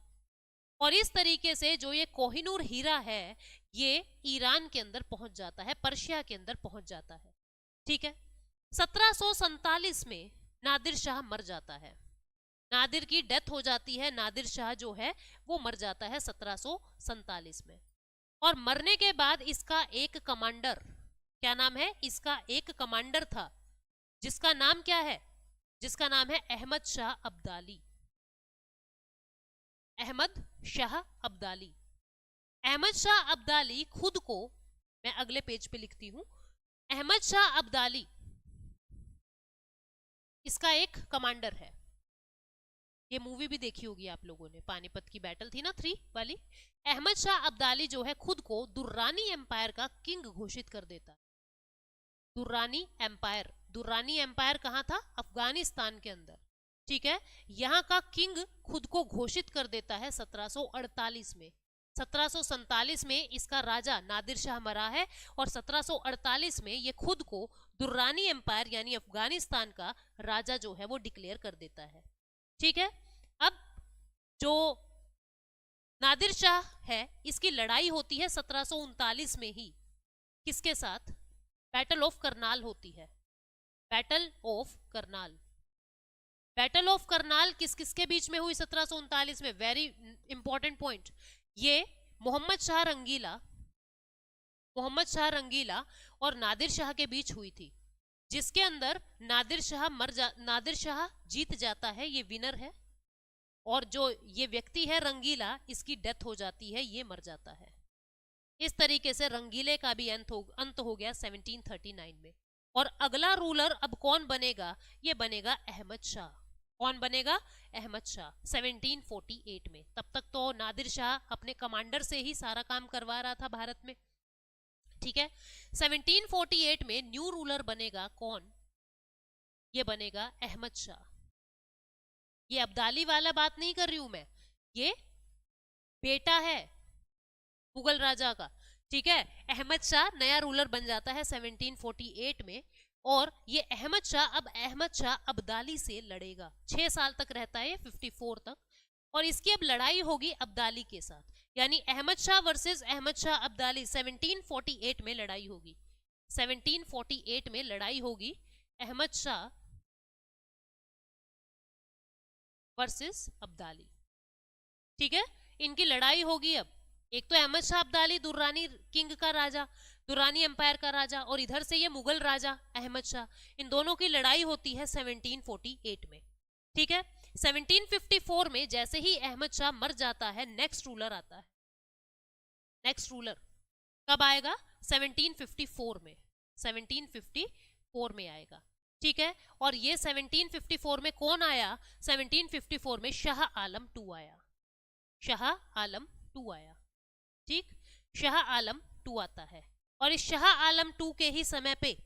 और इस तरीके से जो ये कोहिनूर हीरा है ये ईरान के अंदर पहुंच जाता है, पर्शिया के अंदर पहुंच जाता है। ठीक है, 1747 में नादिर शाह मर जाता है, नादिर की डेथ हो जाती है, नादिर शाह जो है वो मर जाता है 1747 में। और मरने के बाद इसका एक कमांडर, क्या नाम है, इसका एक कमांडर था जिसका नाम क्या है, जिसका नाम है अहमद शाह अब्दाली, अहमद शाह अब्दाली। अहमद शाह अब्दाली खुद को, मैं अगले पेज पे लिखती हूं, अहमद शाह अब्दाली इसका एक कमांडर है। ये मूवी भी देखी होगी आप लोगों ने, पानीपत की बैटल थी ना 3 वाली। अहमद शाह अब्दाली जो है खुद को दुर्रानी एम्पायर का किंग घोषित कर देता है। दुर्रानी एम्पायर, दुर्रानी एम्पायर कहाँ था, अफगानिस्तान के अंदर। ठीक है, यहाँ का किंग खुद को घोषित कर देता है 1748 में। 1747 में इसका राजा नादिर शाह मरा है, और 1748 में ये खुद को दुर्रानी एम्पायर यानी अफगानिस्तान का राजा जो है वो डिक्लेयर कर देता है। ठीक है, अब जो नादिर शाह है इसकी लड़ाई होती है 1739 में ही, किसके साथ, बैटल ऑफ करनाल होती है, battle of Karnal. Battle of Karnal किस किसके बीच में हुई 1739 में, वेरी इंपॉर्टेंट पॉइंट, ये मोहम्मद शाह रंगीला, मोहम्मद शाह रंगीला और नादिर शाह के बीच हुई थी, जिसके अंदर नादिर शाह जीत जाता है, ये विनर है, और जो ये व्यक्ति है रंगीला, इसकी डेथ हो जाती है, ये मर जाता है। इस तरीके से रंगीले का भी अंत हो गया 1739 में। और अगला रूलर अब कौन बनेगा, ये बनेगा अहमद शाह। कौन बनेगा, अहमद शाह 1748 में। तब तक तो नादिर शाह अपने कमांडर से ही सारा काम करवा रहा था भारत में। ठीक है, 1748 में न्यू रूलर बनेगा कौन, ये बनेगा अहमद शाह। ये अब्दाली वाला बात नहीं कर रही हूं मैं, ये बेटा है मुगल राजा का। ठीक है, अहमद शाह नया रूलर बन जाता है 1748 में, और ये अहमद शाह अब अहमद शाह अब्दाली से लड़ेगा। 6 साल तक रहता है 54 तक, और इसकी अब लड़ाई होगी अब्दाली के साथ, यानी अहमद शाह वर्सेस अहमद शाह अब्दाली 1748 में लड़ाई होगी। 1748 में लड़ाई होगी अहमद शाह वर्सेस अब्दाली। ठीक है, इनकी लड़ाई होगी अब। एक तो अहमद शाह अब्दाली दुर्रानी किंग का राजा, दुर्रानी एम्पायर का राजा, और इधर से ये मुगल राजा अहमद शाह, इन दोनों की लड़ाई होती है 1748 में। ठीक है, 1754 में जैसे ही अहमद शाह मर जाता है, नेक्स्ट रूलर आता है। नेक्स्ट रूलर कब आएगा, 1754 में, 1754 में आएगा। ठीक है, और ये 1754 में कौन आया, 1754 में शाह आलम 2 आया, शाह आलम 2 आया। ठीक, शाह आलम 2 आता है। और इस शाह आलम टू के ही समय पे,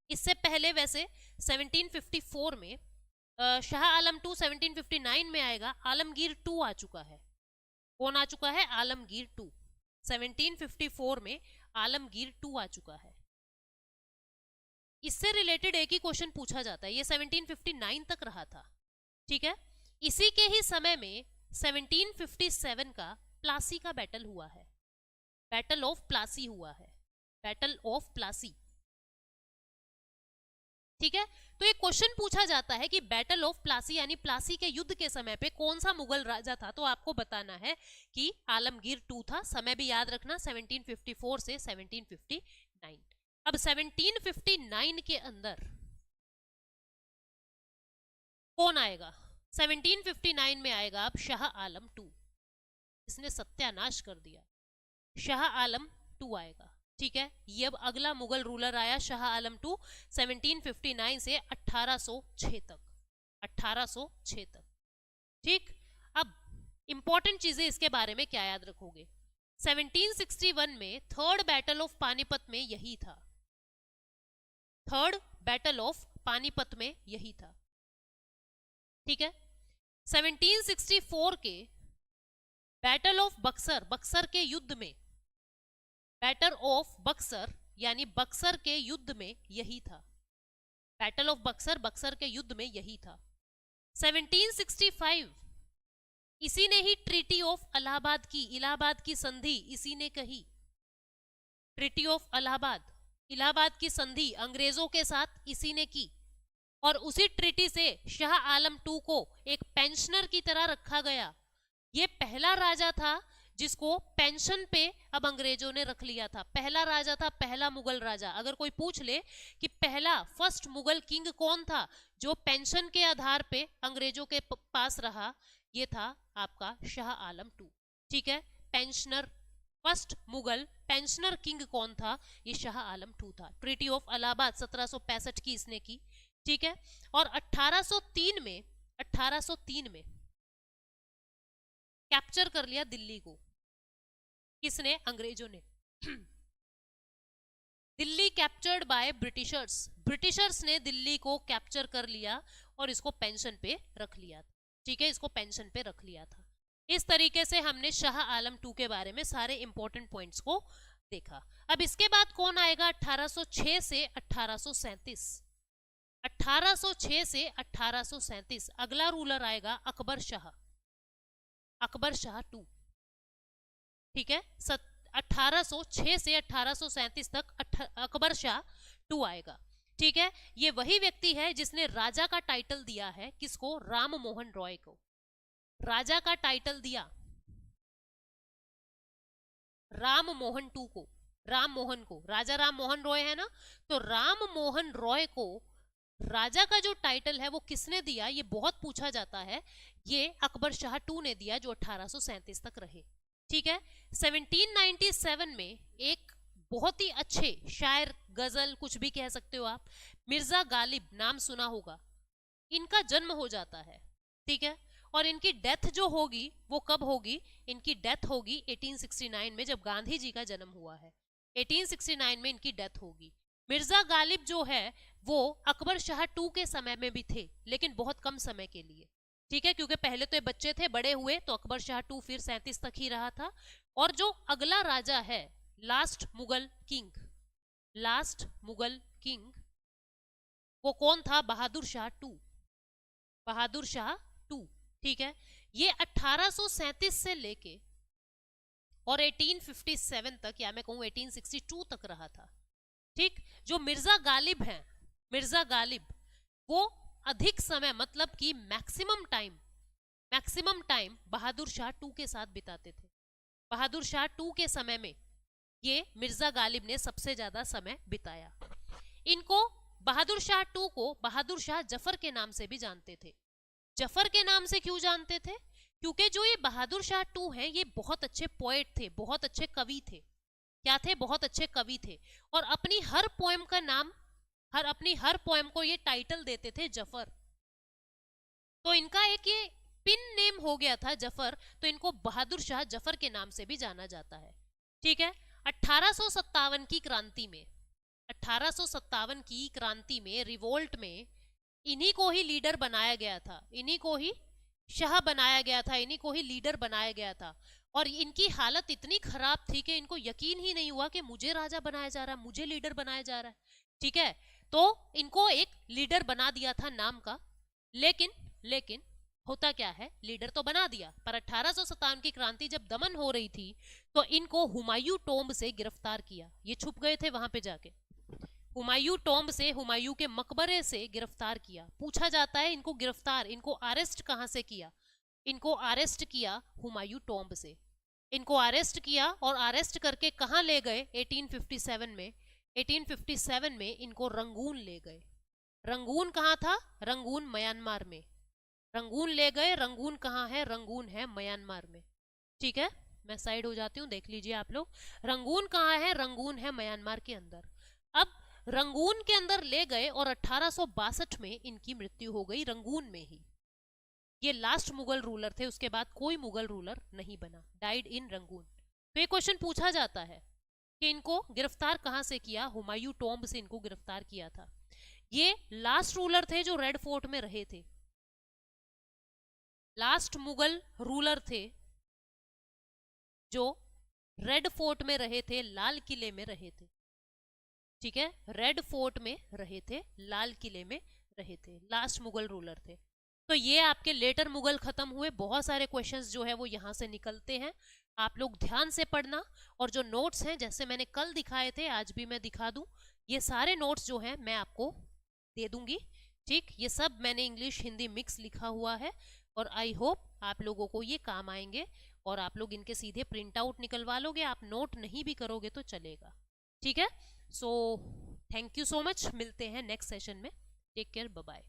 इससे पहले वैसे 1754 में शाह आलम टू 1759 में आएगा, आलमगीर टू आ चुका है। कौन आ चुका है? आलमगीर टू। 1754 में आलमगीर टू आ चुका है। इससे रिलेटेड एक ही क्वेश्चन पूछा जाता है, ये 1759 तक रहा था, ठीक है। इसी के ही समय में 1757 का प्लासी का बैटल हुआ है, बैटल ऑफ प्लासी हुआ है, बैटल ऑफ प्लासी, ठीक है। तो एक क्वेश्चन पूछा जाता है कि बैटल ऑफ प्लासी यानी प्लासी के युद्ध के समय पे कौन सा मुगल राजा था, तो आपको बताना है कि आलमगीर टू था। समय भी याद रखना 1754 से 1759। अब 1759 के अंदर कौन आएगा? 1759 में आएगा अब शाह आलम टू, इसने सत्यानाश कर दिया, शाह आलम टू आएगा, ठीक है। ये अब अगला मुगल रूलर आया शाह आलम टू 1759 से 1806 तक, 1806 तक, ठीक। अब इंपॉर्टेंट चीजें इसके बारे में क्या याद रखोगे? 1761 में थर्ड बैटल ऑफ पानीपत में यही था, थर्ड बैटल ऑफ पानीपत में यही था, ठीक है। 1764 के बैटल ऑफ बक्सर, बक्सर के युद्ध में, बैटल ऑफ बक्सर यानी बक्सर के युद्ध में यही था, बैटल ऑफ बक्सर, बक्सर के युद्ध में यही था। 1765 इसी ने ही ट्रीटी ऑफ इलाहाबाद की, इलाहाबाद की संधि इसी ने कही, ट्रीटी ऑफ इलाहाबाद, इलाहाबाद की संधि अंग्रेजों के साथ इसी ने की, और उसी ट्रीटी से शाह आलम टू को एक पेंशनर की तरह रखा गया। ये पहला राजा था जिसको पेंशन पे अब अंग्रेजों ने रख लिया था, पहला राजा था, पहला मुगल राजा। अगर कोई पूछ ले कि पहला फर्स्ट मुगल किंग कौन था जो पेंशन के आधार पे अंग्रेजों के पास रहा, ये था आपका शाह आलम टू, ठीक है। Pensioner, first Mughal pensioner king कौन था? ये शाह आलम टू था। ट्रीटी ऑफ इलाहाबाद 1765 की इसने की, ठीक है। और 1803 में, 1803 में कैप्चर कर लिया दिल्ली को, किसने? अंग्रेजों ने। Delhi captured by Britishers, Britishers ने दिल्ली को कैप्चर कर लिया और इसको पेंशन पे रख लिया था, ठीक है, इसको पेंशन पे रख लिया था। इस तरीके से हमने शाह आलम टू के बारे में सारे इंपॉर्टेंट पॉइंट्स को देखा। अब इसके बाद कौन आएगा? 1806 से 1837, 1806 से 1837 अगला रूलर आएगा अकबर शाह, अकबर शाह टू, ठीक है। 1806 से 1837 तक अकबर शाह टू आएगा, ठीक है। ये वही व्यक्ति है जिसने राजा का टाइटल दिया है किसको? राम मोहन रॉय को, राजा का टाइटल दिया राम मोहन टू को, राम मोहन को, राजा राम मोहन रॉय है ना, तो राम मोहन रॉय को राजा का जो टाइटल है वो किसने दिया? ये बहुत पूछा जाता है। ये अकबर शाह टू ने दिया जो 1837 तक रहे, ठीक है। 1797 में एक बहुत ही अच्छे शायर, गजल कुछ भी कह सकते हो आप, मिर्जा गालिब, नाम सुना होगा, इनका जन्म हो जाता है, ठीक है। और इनकी डेथ जो होगी वो कब होगी? इनकी डेथ होगी 1869 में, जब गांधी जी का जन्म हुआ है, 1869 में इनकी डेथ होगी। मिर्जा गालिब जो है वो अकबर शाह टू के समय में भी थे, लेकिन बहुत कम समय के लिए, ठीक है, क्योंकि पहले तो ये बच्चे थे, बड़े हुए तो अकबर शाह टू फिर 37 तक ही रहा था। और जो अगला राजा है, last Mughal king, last Mughal king वो कौन था? बहादुर शाह टू, बहादुर शाह टू, ठीक है। ये 1837 से लेके और 1857 तक, या मैं कहूं 1862 तक रहा था, ठीक। जो मिर्जा गालिब हैं, मिर्जा गालिब वो अधिक समय, मतलब कि maximum time Bahadur Shah two के साथ बिताते थे। बहादुर शाह टू के समय में ये मिर्जा गालिब ने सबसे ज्यादा समय बिताया। इनको, बहादुर शाह टू को बहादुर शाह जफर के नाम से भी जानते थे। जफर के नाम से क्यों जानते थे? क्योंकि जो ये बहादुर शाह टू हैं ये बहुत अच्छे पोएट थे, बहुत अच्छे कवि थे। क्या थे? बहुत अच्छे कवि थे। और अपनी हर पोएम का नाम, अपनी हर पोएम को ये टाइटल देते थे जफर, तो इनका एक ये पिन नेम हो गया था जफर, तो इनको बहादुर शाह जफर के नाम से भी जाना जाता है, ठीक है। 1857 की क्रांति में, 1857 की क्रांति में, रिवोल्ट में इन्हीं को ही लीडर बनाया गया था, इन्हीं को ही शाह बनाया गया था, इन्हीं को ही लीडर बनाया गया था। और इनकी हालत इतनी खराब थी कि इनको यकीन ही नहीं हुआ कि मुझे राजा बनाया जा रहा है, मुझे लीडर बनाया जा रहा है। ठीक है, तो इनको एक लीडर बना दिया था नाम का। लेकिन लेकिन होता क्या है, लीडर तो बना दिया, पर 1857 की क्रांति जब दमन हो रही थी तो इनको हुमायूं टोम्ब से गिरफ्तार किया। ये छुप गए थे वहां पे जाके, हुमायूं टोम्ब से, हुमायूं के मकबरे से गिरफ्तार किया। पूछा जाता है इनको गिरफ्तार, इनको अरेस्ट कहां से किया? इनको अरेस्ट किया हुमायूं टोम्ब से। इनको अरेस्ट किया और अरेस्ट करके कहां ले गए? 1857 में, 1857 में इनको रंगून ले गए। रंगून कहाँ था? रंगून म्यांमार में। रंगून ले गए। रंगून कहाँ है? रंगून है म्यांमार में। ठीक है, मैं साइड हो जाती हूँ, देख लीजिए आप लोग। रंगून कहाँ है? रंगून है म्यांमार के अंदर। अब रंगून के अंदर ले गए और 1862 में इनकी मृत्यु हो गई रंगून में ही। ये लास्ट मुगल रूलर थे, उसके बाद कोई मुगल रूलर नहीं बना, डाइड इन रंगून। तो ये क्वेश्चन पूछा जाता है कि इनको गिरफ्तार कहां से किया? हुमायूं टोम्ब से इनको गिरफ्तार किया था। ये लास्ट रूलर थे जो रेड फोर्ट में रहे थे, लास्ट मुगल रूलर थे जो रेड फोर्ट में रहे थे, लाल किले में रहे थे। ठीक है, रेड फोर्ट में रहे थे, लाल किले में रहे थे, लास्ट मुगल रूलर थे। तो ये आपके लेटर मुगल खत्म हुए। बहुत सारे क्वेश्चंस जो है वो यहाँ से निकलते हैं, आप लोग ध्यान से पढ़ना। और जो नोट्स हैं, जैसे मैंने कल दिखाए थे, आज भी मैं दिखा दूं, ये सारे नोट्स जो हैं मैं आपको दे दूंगी। ठीक, ये सब मैंने इंग्लिश हिंदी मिक्स लिखा हुआ है और आई होप आप लोगों को ये काम आएंगे और आप लोग इनके सीधे प्रिंट आउट निकलवा लोगे। आप नोट नहीं भी करोगे तो चलेगा। ठीक है, so thank you so much, मिलते हैं नेक्स्ट सेशन में। Take care, bye bye.